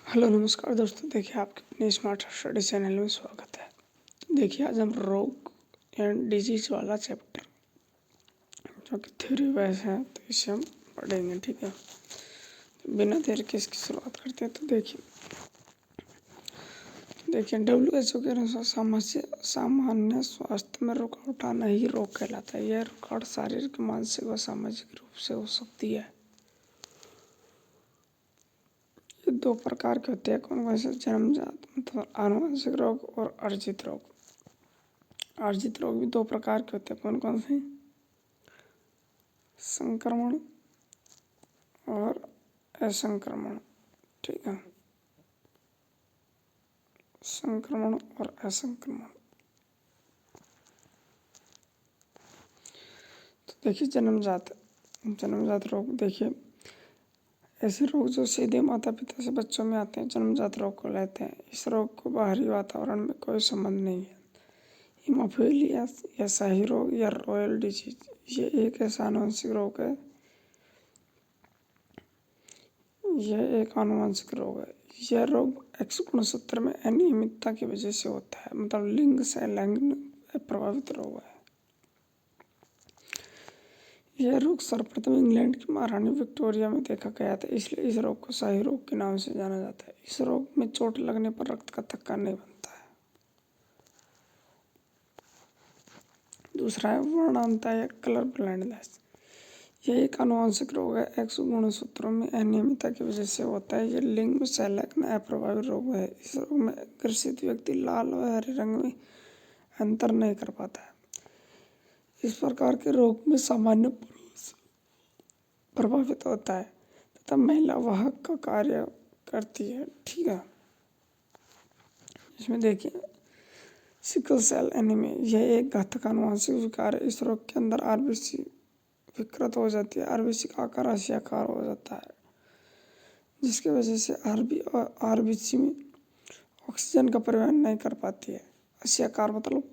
Hello नमस्कार दोस्तों, देखिए आपके अपने स्मार्ट स्टडी चैनल में स्वागत है। तो देखिए आज हम रोग एंड डिजीज वाला चैप्टर जो कि थ्योरी वाइज है, तो इसे हम पढ़ेंगे। ठीक है, तो बिना देर के इसकी शुरुआत करते हैं। तो देखिए WHO के अनुसार सामान्य स्वास्थ्य में रुकावट आना ही रोग कहलाता है। यह रुकावट शारीरिक, मानसिक व सामाजिक रूप से हो सकती है। ये दो प्रकार के होते हैं। कौन कौन से? जन्मजात मतलब आनुवंशिक रोग और अर्जित रोग। अर्जित रोग भी दो प्रकार के होते हैं। कौन कौन से? संक्रमण और असंक्रमण। ठीक है, संक्रमण और असंक्रमण। तो देखिए जन्मजात रोग। देखिए ऐसे रोग जो सीधे माता पिता से बच्चों में आते हैं, जन्मजात रोग को लेते हैं। इस रोग को बाहरी वातावरण में कोई संबंध नहीं है। हीमोफीलिया या शाही रोग या रॉयल डिजीज, ये एक ऐसा आनुवंशिक रोग है। यह एक आनुवंशिक रोग है। यह रोग एक्स गुणसूत्र में अनियमितता की वजह से होता है, मतलब लिंग से लैंगिक प्रभावित रोग है। यह रोग सर्वप्रथम इंग्लैंड की महारानी विक्टोरिया में देखा गया था, इसलिए इस रोग को शाही रोग के नाम से जाना जाता है। इस रोग में चोट लगने पर रक्त का थक्का नहीं बनता है। दूसरा है वर्णांता या कलर ब्लाइंडनेस। यह एक आनुवंशिक रोग है। एक्स गुणसूत्रों में अनियमितता की वजह से होता है। यह लिंग में संलग्न अप्रभावी रोग है। इस रोग में ग्रसित व्यक्ति लाल व हरे रंग में अंतर नहीं कर पाता है। इस प्रकार के रोग में सामान्य पुरुष प्रभावित होता है तथा महिला वाहक का कार्य करती है। ठीक है, इसमें देखिए सिकल सेल एनीमिया, यह एक घातक आनुवंशिक विकार है। इस रोग के अंदर आरबीसी विकृत हो जाती है। आरबीसी का आकार आशियाकार हो जाता है, जिसकी वजह से आरबीसी में ऑक्सीजन का परिवहन नहीं कर पाती है। आशियाकार मतलब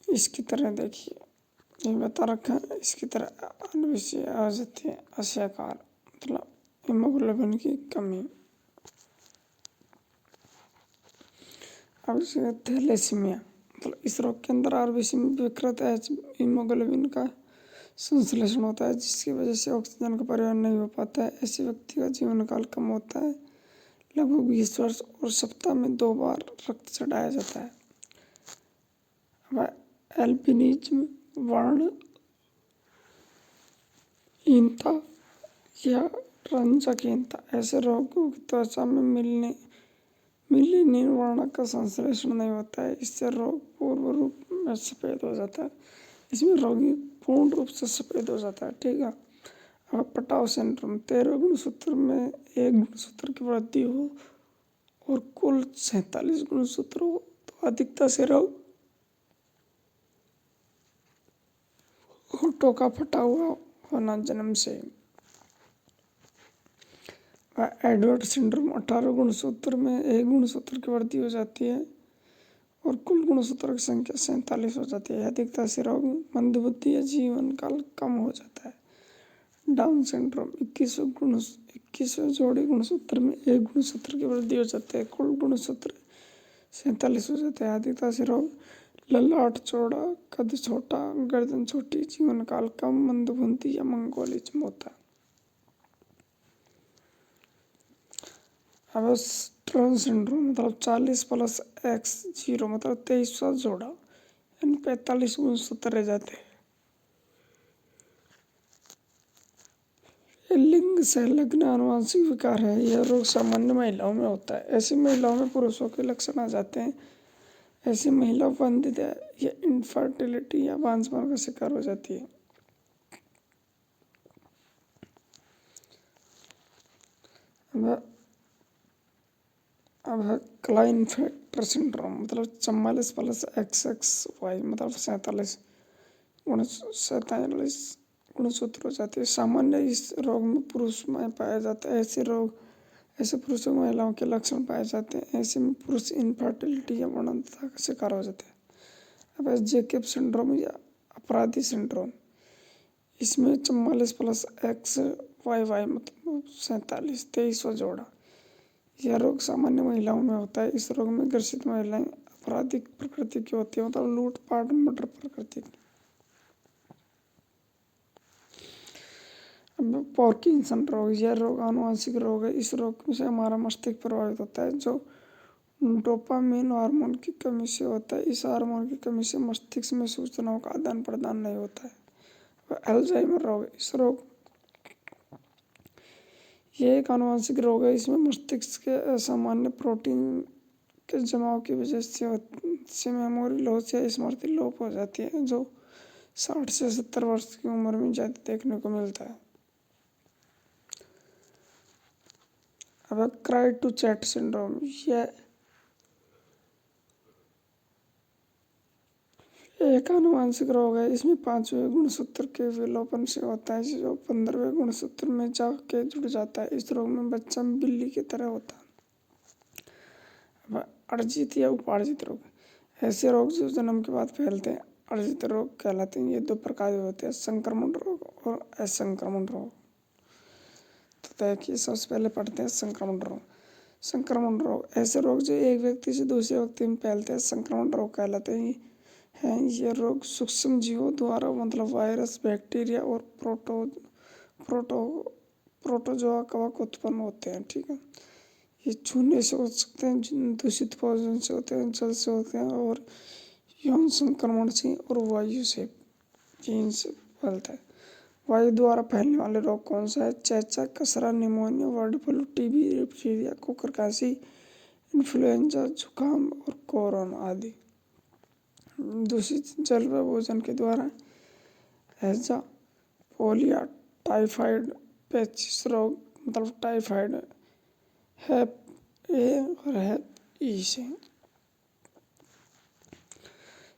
इसकी तरह, देखिए ये बता रखा है, इसकी तरह आरबीसी आ जाती है। आशियाकार मतलब हीमोग्लोबिन की कमी। अब थैलेसीमिया मतलब इस रोग के अंदर आरबीसी में विकृत हीमोग्लोबिन का संश्लेषण होता है, जिसकी वजह से ऑक्सीजन का परिवहन नहीं हो पाता है। ऐसे व्यक्ति का जीवन काल कम होता है, लगभग 20 वर्ष, और सप्ताह में 2 बार रक्त चढ़ाया जाता है। अब एल्बिनिज्म वर्णहीनता या रंजकहीनता, ऐसे रोगों की त्वचा में मिलेनिन वर्ण का संश्लेषण नहीं होता है। इससे रोग पूर्ण रूप में सफेद हो जाता है। इसमें रोगी पूर्ण रूप से सफेद हो जाता है। ठीक है, अब पटाव सिंड्रोम, 13 गुणसूत्र में एक गुणसूत्र की वृद्धि हो और कुल 47 गुणसूत्र हो तो अधिकता से रोग होठों का फटा हुआ होना जन्म से। एडवर्ड सिंड्रोम, 18 गुणसूत्र में एक गुणसूत्र की वृद्धि हो जाती है और कुल गुणसूत्र की संख्या 47 हो जाती है। अधिकता से रोग मंदबुद्धि या जीवन काल कम हो जाता है। डाउन सिंड्रोम, 21वें जोड़ी गुणसूत्र में एक गुणसूत्र की वृद्धि हो जाती है। कुल गुणसूत्र 47 हो जाते हैं। अधिकता से रोग ललाट चौड़ा, कद छोटा, गर्दन छोटी, जीवन काल कम, मंदबुद्धि या मंगोलिज्म होता है। अब टर्न सिंड्रोम मतलब 40+X0 मतलब 23वां जोड़ा, यानी 45 गुणसूत्र रह जाते हैं। लिंग संलग्न आनुवंशिक विकार है। यह रोग सामान्य महिलाओं में होता है। ऐसी महिलाओं में पुरुषों के लक्षण आ जाते हैं। ऐसी महिला वंध्यता या इनफर्टिलिटी या बांझपन का शिकार हो जाती है। अब है क्लाइनफेल्टर सिंड्रोम मतलब 44+XXY मतलब 47 गुणसूत्र हो जाते हैं। सामान्य इस रोग में पुरुष में पाया जाता है। ऐसे पुरुषों महिलाओं के लक्षण पाए जाते हैं। ऐसे में पुरुष इनफर्टिलिटी या वंध्यता का शिकार हो जाते हैं। अब जेकब सिंड्रोम या अपराधी सिंड्रोम, इसमें 44+XY वाई मतलब 47 जोड़ा। यह रोग सामान्य महिलाओं में होता है। इस रोग में ग्रसित महिलाएं आपराधिक प्रकृति की होती है, मतलब लूटपाट मर्डर प्रकृति की। अब पार्किंसन रोग, यह रोग आनुवंशिक रोग है। इस रोग से हमारा मस्तिष्क प्रभावित होता है, जो डोपामिन हार्मोन की कमी से होता है। इस हार्मोन की कमी से मस्तिष्क में सूचनाओं का आदान प्रदान नहीं होता है। अल्जाइमर रोग, इस रोग यह एक आनुवंशिक रोग है। इसमें मस्तिष्क के असामान्य प्रोटीन के जमाव की वजह से मेमोरी लॉस या स्मृति लोप हो जाती है, जो 60 से 70 वर्ष की उम्र में ज़्यादा देखने को मिलता है। अब क्राई टू चैट सिंड्रोम, यह एक आनुवंशिक रोग है। इसमें 5वें गुणसूत्र के विलोपन से होता है, जो 15वें गुणसूत्र में जाके जुड़ जाता है। इस रोग में बच्चा बिल्ली की तरह होता है। अब अर्जित या उपार्जित रोग, ऐसे रोग जो जन्म के बाद फैलते हैं अर्जित रोग कहलाते हैं। ये 2 प्रकार के होते हैं, संक्रमण रोग और असंक्रमण रोग। तो देखिए सबसे पहले पढ़ते हैं संक्रमण रोग। संक्रमण रोग, ऐसे रोग जो एक व्यक्ति से दूसरे व्यक्ति में फैलते हैं संक्रमण रोग कहलाते हैं। ये रोग सूक्ष्म जीवों द्वारा, मतलब वायरस, बैक्टीरिया और प्रोटोजोआ कवक उत्पन्न होते हैं। ठीक है, ये छूने से हो सकते हैं, दूषित भोजन से होते हैं, जल से होते हैं, और यौन संक्रमण से और वायु से, इनसे फैलता है। वायु द्वारा फैलने वाले रोग कौन सा है? चेचक, खसरा, pneumonia, bird flu, TB, diphtheria, कुकुर खांसी, इन्फ्लुएंजा, जुकाम और कोरोना आदि। दूषित जल व भोजन के द्वारा हैजा, पोलिया, टाइफाइड, पेचिस रोग, मतलब टाइफाइड, हेप ए और हेप ई से।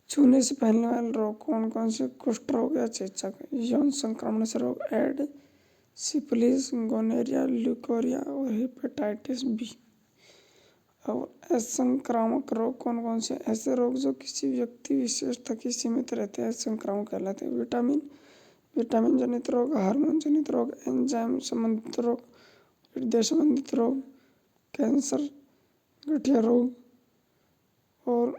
छूने से फैलने वाले रोग कौन कौन से? कुष्ठ रोग या चेचक, यौन संक्रमण से रोग एड, सिफिलिस, गोनोरिया, ल्यूकोरिया और हेपेटाइटिस बी। और असंक्रामक रोग कौन कौन से? ऐसे रोग जो किसी व्यक्ति विशेष तक ही सीमित रहते हैं संक्रामक कहलाते हैं। विटामिन जनित रोग, हार्मोन जनित रोग, एंजाइम संबंधित रोग, हृदय संबंधित रोग, कैंसर, गठिया रोग और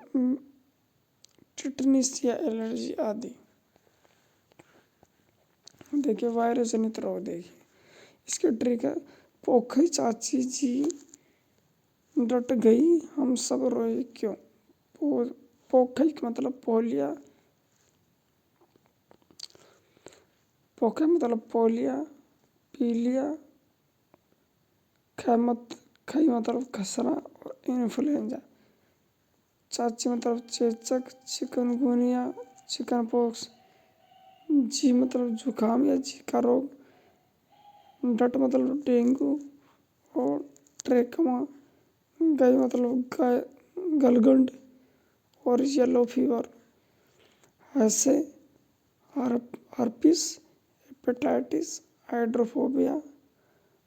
टिटनिस या एलर्जी आदि। देखिए वायरस जनित रोग, देखिए इसके ट्रिक है। पोखई चाची जी डट गई, हम सब रोए क्यों? पोखई का मतलब पोलिया, पोखई मतलब पोलिया, पीलिया, खई मतलब खसरा और इन्फ्लुएंजा। चाची मतलब चेचक, चिकनगुनिया, चिकन पॉक्स, जी मतलब जुकाम या जीका रोग, डट मतलब डेंगू और ट्रेकमा, गई मतलब गलगंड और येलो फीवर, ऐसे हर्पिस, हेपेटाइटिस, हाइड्रोफोबिया,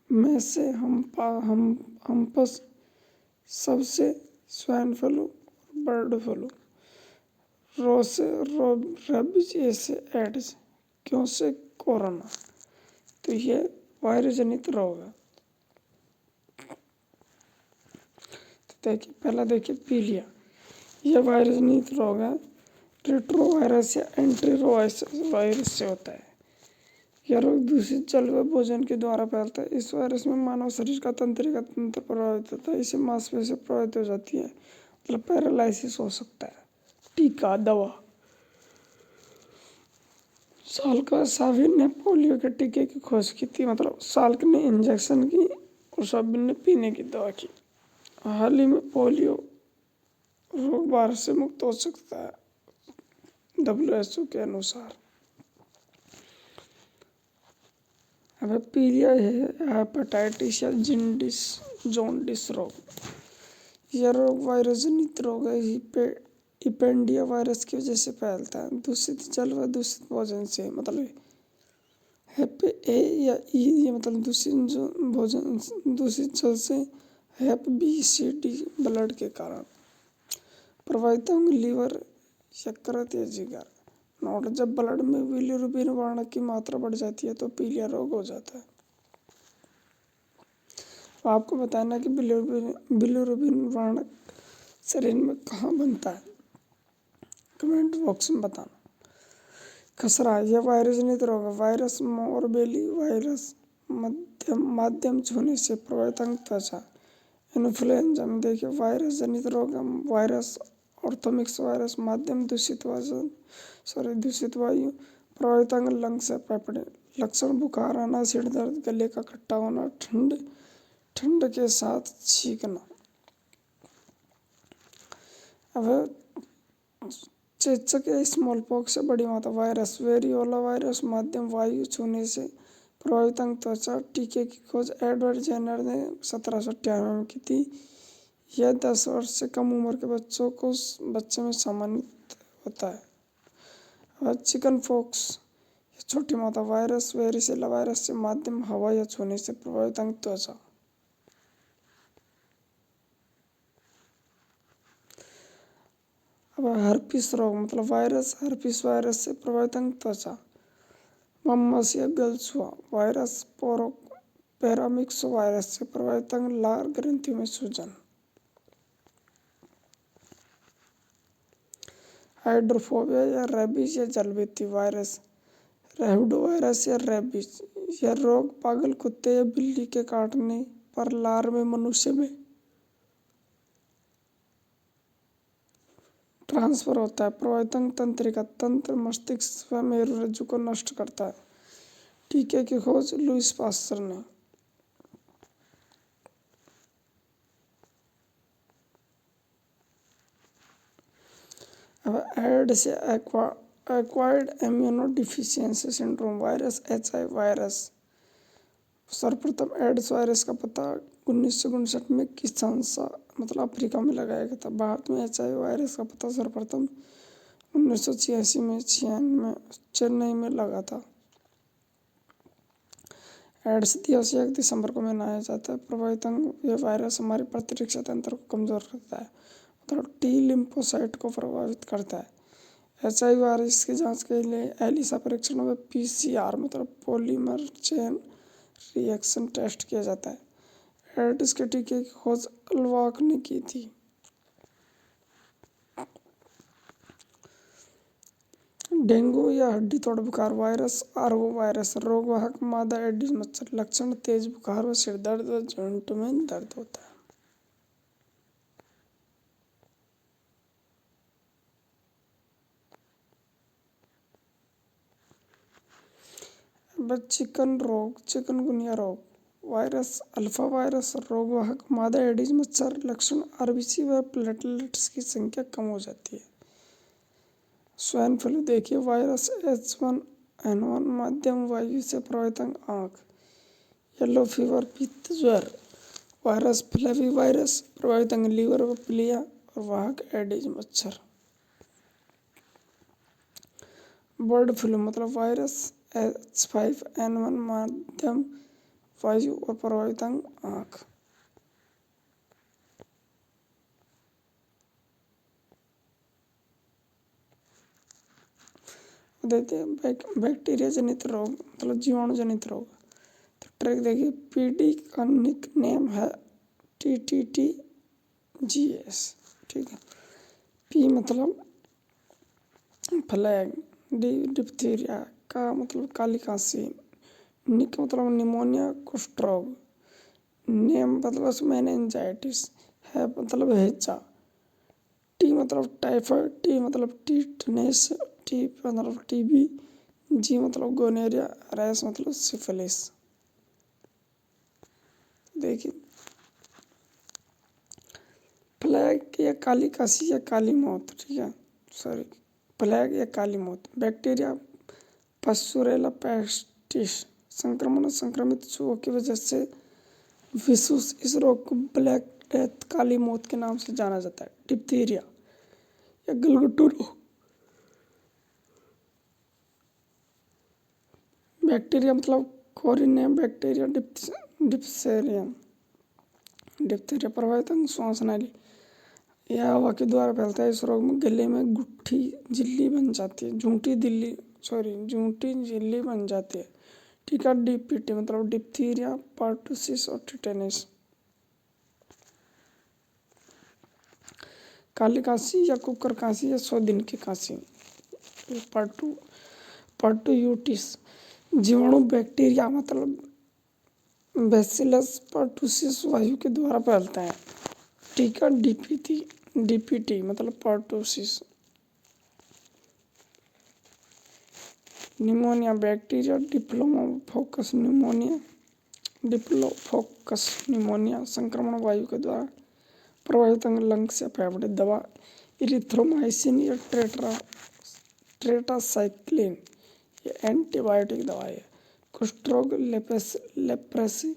में से हम्पस, सबसे swine flu, bird flu, rabies, ऐसे एड्स, क्यों से कोरोना। तो ये वायरस जनित रोग है। तो देखिए पहला देखिए पीलिया, यह वायरस जनित रोग है। रेट्रोवायरस या एंटीरोवायरस से होता है। यह रोग दूषित जल व भोजन के द्वारा फैलता है। इस वायरस में मानव शरीर का तंत्रिका तंत्र प्रभावित होता है। इससे मांसपेशियां प्रभावित हो जाती है, मतलब पैरालिसिस हो सकता है। टीका, दवा, साल्क साबिन ने पोलियो के टीके की खोज की थी, मतलब साल्क ने इंजेक्शन की और साबिन ने पीने की दवा की। हाल ही में पोलियो रोग भारत से मुक्त हो सकता है, WHO के अनुसार। अब पीलिया है हेपेटाइटिस या जॉन्डिस रोग। यह रोग वायरस जनित रोग है। इपेंडिया वायरस की वजह से फैलता है, दूषित जल व दूषित भोजन से, मतलब हेप ए या ई, ये मतलब दूषित भोजन, दूषित जल से, हेप बी, सी, डी ब्लड के कारण प्रभावित होंगे, लीवर, यकृत या जिगर। नोट, जब ब्लड में बिलिरुबिन वर्णक की मात्रा बढ़ जाती है तो पीलिया रोग हो जाता है। आपको बताना कि बिलिरुबिन वर्णक शरीर में कहाँ बनता है, कमेंट बॉक्स में बताना। खसरा, यह वायरस जनित रोग है। वायरस मोरबेली वायरस माध्यम छूने से प्रभावित अंग त्वचा। इन्फ्लुएंजा में देखिए वायरस जनित रोग है। वायरस ऑर्थोमिक्स वायरस माध्यम दूषित वायु प्रभावित अंग लंग से फेफड़े। लक्षण बुखार आना, सिर दर्द, गले का खट्टा होना, ठंड के साथ छींकना। अब चेचक या स्मॉल पॉक्स से बड़ी मात्रा वायरस। वेरियोला वायरस माध्यम वायु छूने से प्रभावित अंग त्वचा। टीके की खोज एडवर्ड जेनर ने 1798 में की थी। यह 10 वर्ष से कम उम्र के बच्चे में सामान्य होता है। चिकन पॉक्स छोटी मात्रा वायरस। वेरिसेला वायरस से माध्यम हवा या छूने से प्रभावित अंग त्वचा। अब हर्पिस रोग मतलब वायरस। हर्पिस वायरस से प्रभावित अंग त्वचा। मम्मस या गलछुआ वायरस। पैरामिक्स वायरस से प्रभावित अंग लार ग्रंथियों में सूजन। हाइड्रोफोबिया या रेबीज या जलबीती वायरस। रेबडो वायरस या रेबीज यह रोग पागल कुत्ते या बिल्ली के काटने पर लार में मनुष्य में ट्रांसफर होता है। प्रभावित अंग तंत्रिका तंत्र, मस्तिष्क व मेरुरज्जु को नष्ट करता है। टीके की खोज लुईस पास्चर ने। अब एड्स या acquired immuno deficiency syndrome virus. HIV virus. सर्वप्रथम एड्स वायरस का पता 1959 में किसानसा मतलब अफ्रीका में लगाया गया था। भारत में HIV वायरस का पता सर्वप्रथम 1986 में चेन्नई में लगा था। एड्स दिवस 1 दिसंबर को मनाया जाता है। प्रभावित अंग यह वायरस हमारे प्रतिरक्षा तंत्र को कमजोर करता है, मतलब टी लिम्फोसाइट को प्रभावित करता है। HIV वायरस की जांच के लिए एलिसा परीक्षण व PCR मतलब पॉलीमर चेन रिएक्शन टेस्ट किया जाता है। एड्स के टीके की खोज अल्वाक ने की थी। डेंगू या हड्डी तोड़ बुखार वायरस। आर्गो वायरस रोगवाहक मादा एडिस मच्छर। लक्षण तेज बुखार व सिर दर्द व जॉइंट में दर्द होता है। चिकनगुनिया रोग वायरस। अल्फा वायरस रोगवाहक मादा एडिस मच्छर। लक्षण RBC व प्लेटलेट्स की संख्या कम हो जाती है। स्वाइन फ्लू देखिए वायरस H1N1 माध्यम वायु से प्रभावित अंग आँख। येलो फीवर पित्त ज्वर वायरस। फ्लेवी वायरस प्रभावित अंग लीवर व प्लिया और वाहक एडिस मच्छर। बर्ड फ्लू मतलब वायरस H5N1 माध्यम वायु और प्रभावित अंग आँख। देखते हैं बैक्टीरिया जनित रोग मतलब जीवाणु जनित रोग। तो ट्रैक देखिए PD का निक नेम है TTTGS। ठीक है। P मतलब फ्लैग। डिप्थीरिया का मतलब काली खांसी। निक मतलब निमोनिया कुष्ठ रोग। नेम मतलब मेनिंजाइटिस। है मतलब हैजा। टी मतलब टाइफाइड। टी मतलब टीटनेस। टी मतलब TB। जी मतलब गोनेरिया। रैश मतलब सिफिलिस। देखिए प्लेग या काली खांसी या काली मौत। ठीक है, सॉरी, प्लेग या काली मौत। बैक्टीरिया पस्चुरेला पेस्टिस संक्रमित चूहों की वजह से विशुष इस रोग को ब्लैक डेथ काली मौत के नाम से जाना जाता है। डिप्थीरिया या गलघोटू रोग। बैक्टीरिया मतलब कोरिनेम बैक्टीरिया डिप्थेरिया। डिप्थीरिया प्रभावित अंग श्वास नाली। यह हवा के द्वारा फैलता है। इस रोग में गले में गुट्ठी झिल्ली बन जाती है। झूठी झिल्ली बन जाती है। ठीक है। DPT मतलब डिप्थीरिया पर्टुसिस और टिटेनस। काली खांसी या कुकर खांसी या 100 दिन की खांसी। पार्ट टू यूटिस जीवाणु बैक्टीरिया मतलब बैसिलस पर्टुसिस वायु के द्वारा फैलता है। टीका डीपीटी मतलब पर्टुसिस। निमोनिया बैक्टीरिया डिप्लोफोकस निमोनिया संक्रमण वायु के द्वारा प्रभावित अंग लंग्स या फेफड़े। दवा इरिथ्रोमाइसिन या ट्रेटासाइक्लिन ये एंटीबायोटिक दवा है। कुष्ठ रोग लेप्रेसी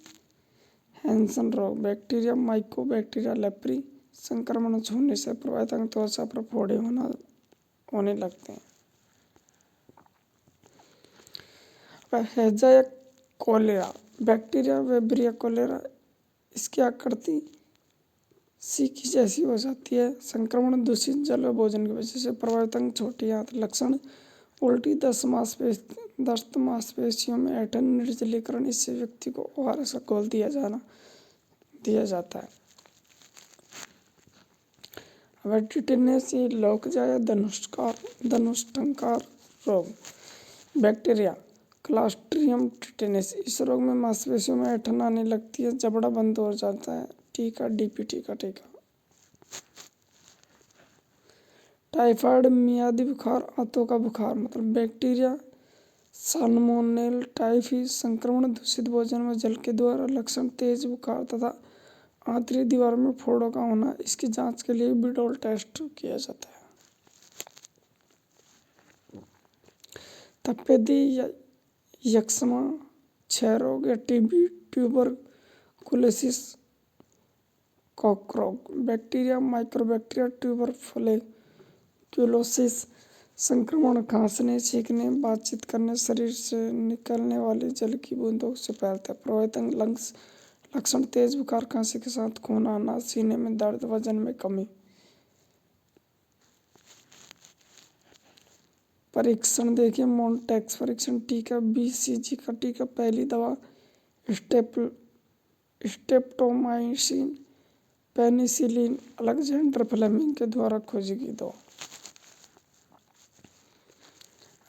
हैंसन रोग बैक्टीरिया माइकोबैक्टीरिया लेप्री संक्रमण छूने से प्रभावित अंग त्वचा पर फोड़े होने लगते हैं। हैजा या कोलेरा बैक्टीरिया वेब्रिया कोलेरा इसकी आकृति सीकी जैसी हो जाती है। संक्रमण दूषित जल व भोजन की वजह से प्रभावित अंग छोटी आंत। लक्षण उल्टी, दस्त मांसपेशियों में ऐंठन, निर्जलीकरण। इससे व्यक्ति को ORS का घोल दिया जाता है। अब टिटेनस ये लोकजा या धनुष्टंकार रोग बैक्टीरिया क्लास्ट्रिडियम टिटेनस। इस रोग में मांसपेशियों में ऐंठन आने लगती है, जबड़ा बंद हो जाता है। टीका डीपीटी का टीका। टाइफाइड मियादी बुखार आंतों का बुखार मतलब बैक्टीरिया साल्मोनेल टाइफी संक्रमण दूषित भोजन में जल के द्वारा। लक्षण तेज बुखार तथा आंतरिक दीवार में फोड़ों का होना। इसकी जांच के लिए बिडोल टेस्ट किया जाता है। तपेदी यक्ष्मा क्षय रोग या टीबी ट्यूबरकुलोसिस कॉकरोग बैक्टीरिया माइक्रोबैक्टीरिया ट्यूबरकुलोसिस संक्रमण खांसने, छींकने, बातचीत करने, शरीर से निकलने वाली जल की बूंदों से फैलता है। प्रभावित अंग लंग्स। लक्षण तेज बुखार, खांसी के साथ खून आना, सीने में दर्द, वजन में कमी। परीक्षण देखिए मोन्टेक्स परीक्षण। टीका BCG का टीका। पहली दवा स्ट्रेप्टोमाइसिन पेनिसिलिन अलेक्जेंडर फ्लेमिंग के द्वारा खोजी गई दवा।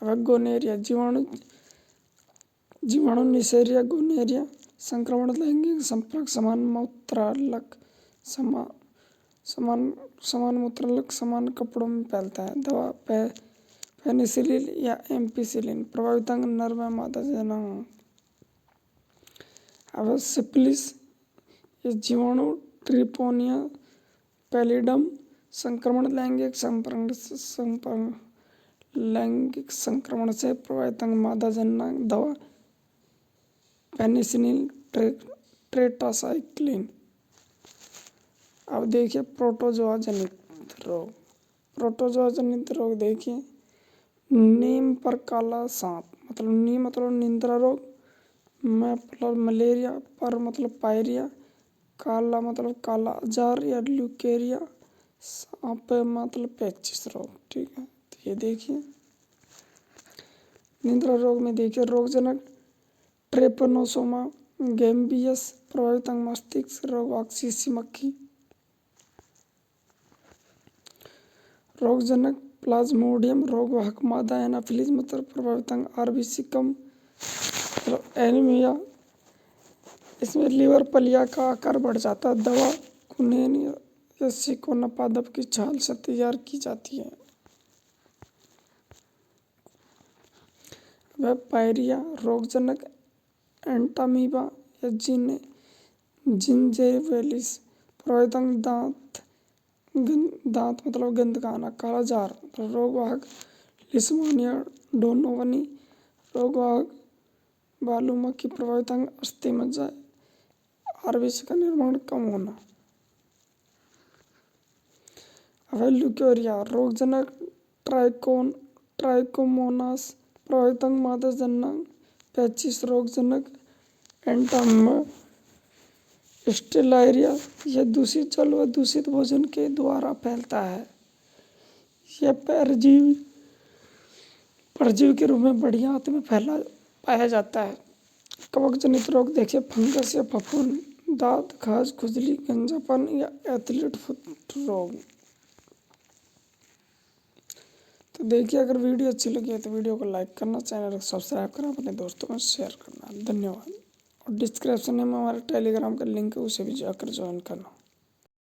अब गोनेरिया जीवाणु निसेरिया गोनेरिया संक्रमण लैंगिक संपर्क समान मूत्रालक समान कपड़ों में फैलता है। दवा पेनिसिलिन या एम्पिसिलिन। प्रभावित अंग नर व मादा जनांग। अब सिफिलिस ये जीवाणु ट्रिपोनिया पैलिडम संक्रमण लैंगिक संक्रमण से प्रभावित अंग मादा जनांग। दवा पेनिसिलिन ट्रेटासाइक्लिन। अब देखिए प्रोटोजोआ जनित रोग देखिए। नीम पर काला सांप मतलब नीम मतलब निंद्रा रोग, मतलब मलेरिया, पर मतलब पायरिया, काला मतलब काला जार या ल्यूकेरिया, सांप मतलब पेचिश रोग। ठीक है, तो ये देखिए निंद्रा रोग में देखिए रोगजनक ट्रेपनोसोमा गैम्बियस। प्रभावित अंग मस्तिष्क रोग ऑक्सीसी मक्खी। रोगजनक प्लाज्मोडियम रोगवाहक मादा एनाफिलीज मतलब प्रभावित अंग RBC कम मतलब एनीमिया। इसमें लीवर पलिया का आकार बढ़ जाता है। दवा कुनेन या सिकोना पादप की छाल से तैयार की जाती है। वह पायरिया रोगजनक एंटामीबा या जिंजेवेलिस। प्रभावित अंग दांत मतलब गंध का आना। काला जार रोगवाहक लिस्मोनिया डोनोवनी रोगवाहक बालू मक्खी। प्रभावित अंग अस्थि मज्जा RBC का निर्माण कम होना। अब ल्यूकेरिया रोगजनक ट्राइकोमोनास। प्रभावित अंग मादा जनांग। पेचिश रोगजनक एंटामिबा स्टेलारिया। यह दूषित जल व दूषित भोजन के द्वारा फैलता है। यह परजीवी के रूप में बड़ी आंत में पाया जाता है। कवक जनित रोग देखिए फंगस या फफूंद, दांत, खाज, खुजली, गंजापन या एथलीट फुट रोग। तो देखिए, अगर वीडियो अच्छी लगी है तो वीडियो को लाइक करना, चैनल को सब्सक्राइब करना, अपने दोस्तों में शेयर करना। धन्यवाद। और डिस्क्रिप्शन में हमारा टेलीग्राम का लिंक है, उसे भी जाकर ज्वाइन करना।